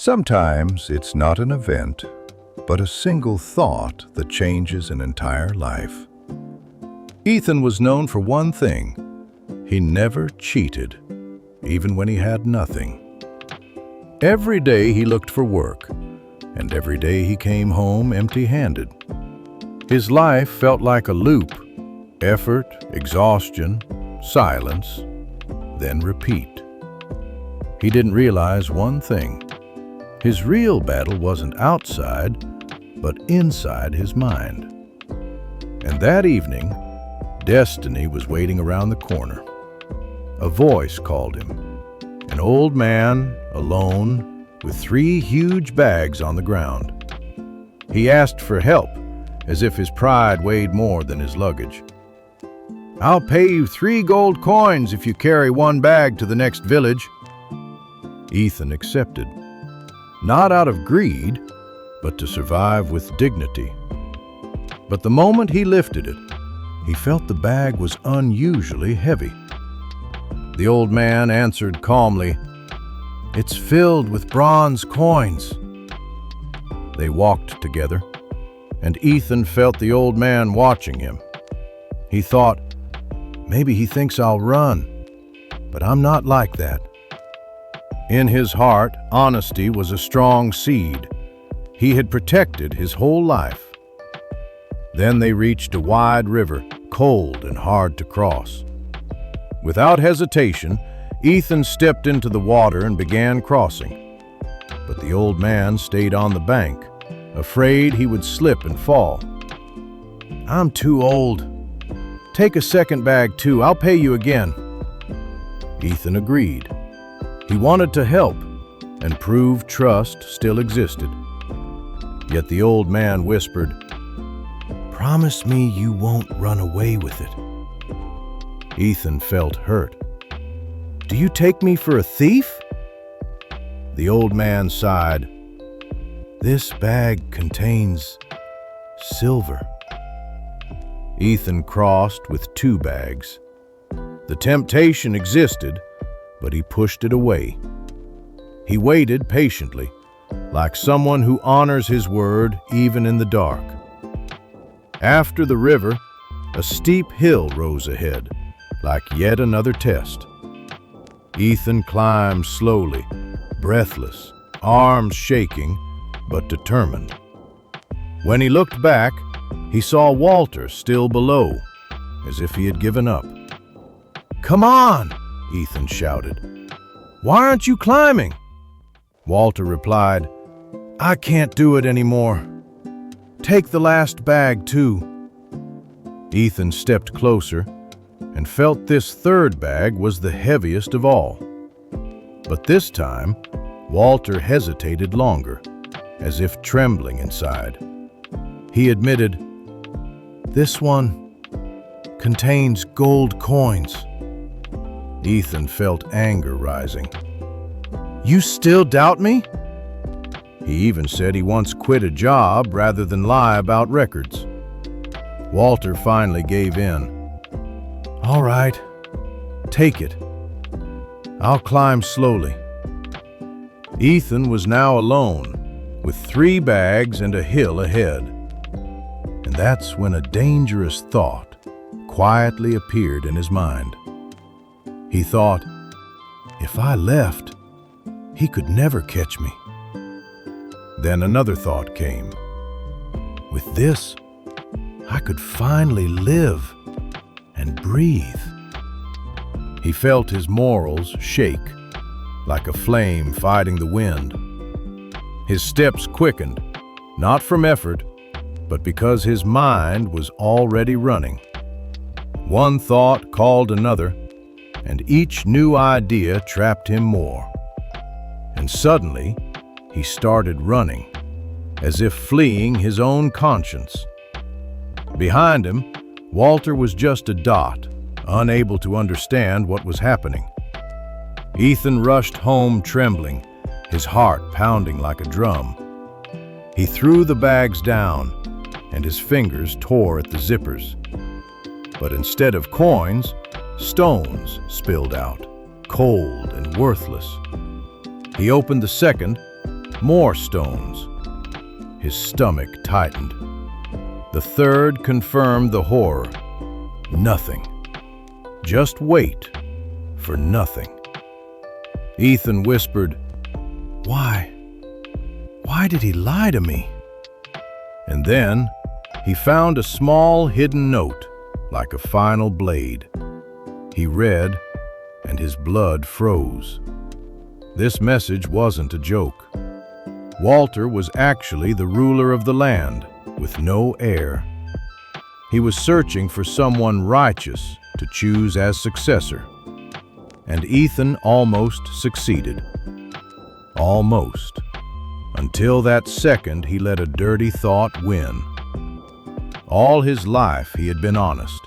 Sometimes it's not an event, but a single thought that changes an entire life. Ethan was known for one thing. He never cheated, even when he had nothing. Every day he looked for work, and every day he came home empty-handed. His life felt like a loop: effort, exhaustion, silence, then repeat. He didn't realize one thing. His real battle wasn't outside, but inside his mind. And that evening, destiny was waiting around the corner. A voice called him. An old man, alone, with 3 huge bags on the ground. He asked for help, as if his pride weighed more than his luggage. "I'll pay you 3 gold coins if you carry 1 bag to the next village." Ethan accepted, not out of greed, but to survive with dignity. But the moment he lifted it, he felt the bag was unusually heavy. The old man answered calmly, "It's filled with bronze coins." They walked together, and Ethan felt the old man watching him. He thought, maybe he thinks I'll run, but I'm not like that. In his heart, honesty was a strong seed. He had protected his whole life. Then they reached a wide river, cold and hard to cross. Without hesitation, Ethan stepped into the water and began crossing. But the old man stayed on the bank, afraid he would slip and fall. "I'm too old. Take a second bag too, I'll pay you again." Ethan agreed. He wanted to help and prove trust still existed. Yet the old man whispered, "Promise me you won't run away with it." Ethan felt hurt. "Do you take me for a thief?" The old man sighed. "This bag contains silver." Ethan crossed with 2 bags. The temptation existed, but he pushed it away. He waited patiently, like someone who honors his word even in the dark. After the river, a steep hill rose ahead, like yet another test. Ethan climbed slowly, breathless, arms shaking, but determined. When he looked back, he saw Walter still below, as if he had given up. "Come on!" Ethan shouted. "Why aren't you climbing?" Walter replied, "I can't do it anymore. Take the last bag too." Ethan stepped closer and felt this 3rd bag was the heaviest of all. But this time, Walter hesitated longer, as if trembling inside. He admitted, "This one contains gold coins." Ethan felt anger rising. "You still doubt me?" He even said he once quit a job rather than lie about records. Walter finally gave in. "All right, take it. I'll climb slowly." Ethan was now alone, with 3 bags and a hill ahead. And that's when a dangerous thought quietly appeared in his mind. He thought, if I left, he could never catch me. Then another thought came. With this, I could finally live and breathe. He felt his morals shake, like a flame fighting the wind. His steps quickened, not from effort, but because his mind was already running. One thought called another, and each new idea trapped him more. And suddenly, he started running, as if fleeing his own conscience. Behind him, Walter was just a dot, unable to understand what was happening. Ethan rushed home trembling, his heart pounding like a drum. He threw the bags down, and his fingers tore at the zippers. But instead of coins, stones spilled out, cold and worthless. He opened the second, More stones. His stomach tightened. The third confirmed the horror. Nothing. Just wait for nothing. Ethan whispered, "Why? Why did he lie to me?" And then he found a small hidden note, like a final blade. He read, and his blood froze. This message wasn't a joke. Walter was actually the ruler of the land, with no heir. He was searching for someone righteous to choose as successor. And Ethan almost succeeded. Almost. Until that second he let a dirty thought win. All his life he had been honest.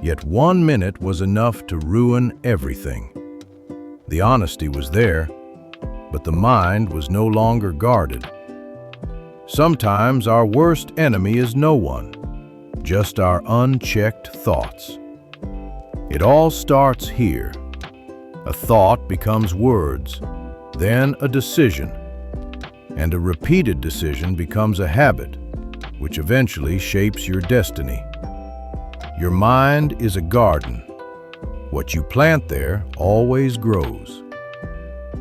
Yet 1 minute was enough to ruin everything. The honesty was there, but the mind was no longer guarded. Sometimes our worst enemy is no one, just our unchecked thoughts. It all starts here. A thought becomes words, then a decision, and a repeated decision becomes a habit, which eventually shapes your destiny. Your mind is a garden. What you plant there always grows.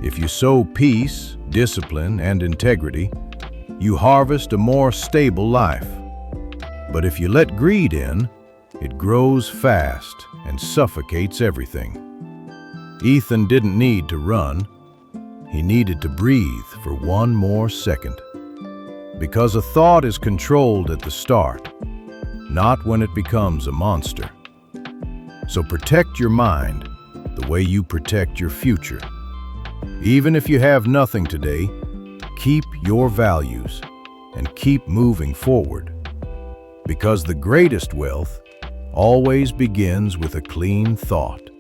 If you sow peace, discipline, and integrity, you harvest a more stable life. But if you let greed in, it grows fast and suffocates everything. Ethan didn't need to run. He needed to breathe for 1 more second. Because a thought is controlled at the start, not when it becomes a monster. So protect your mind the way you protect your future. Even if you have nothing today, keep your values and keep moving forward. Because the greatest wealth always begins with a clean thought.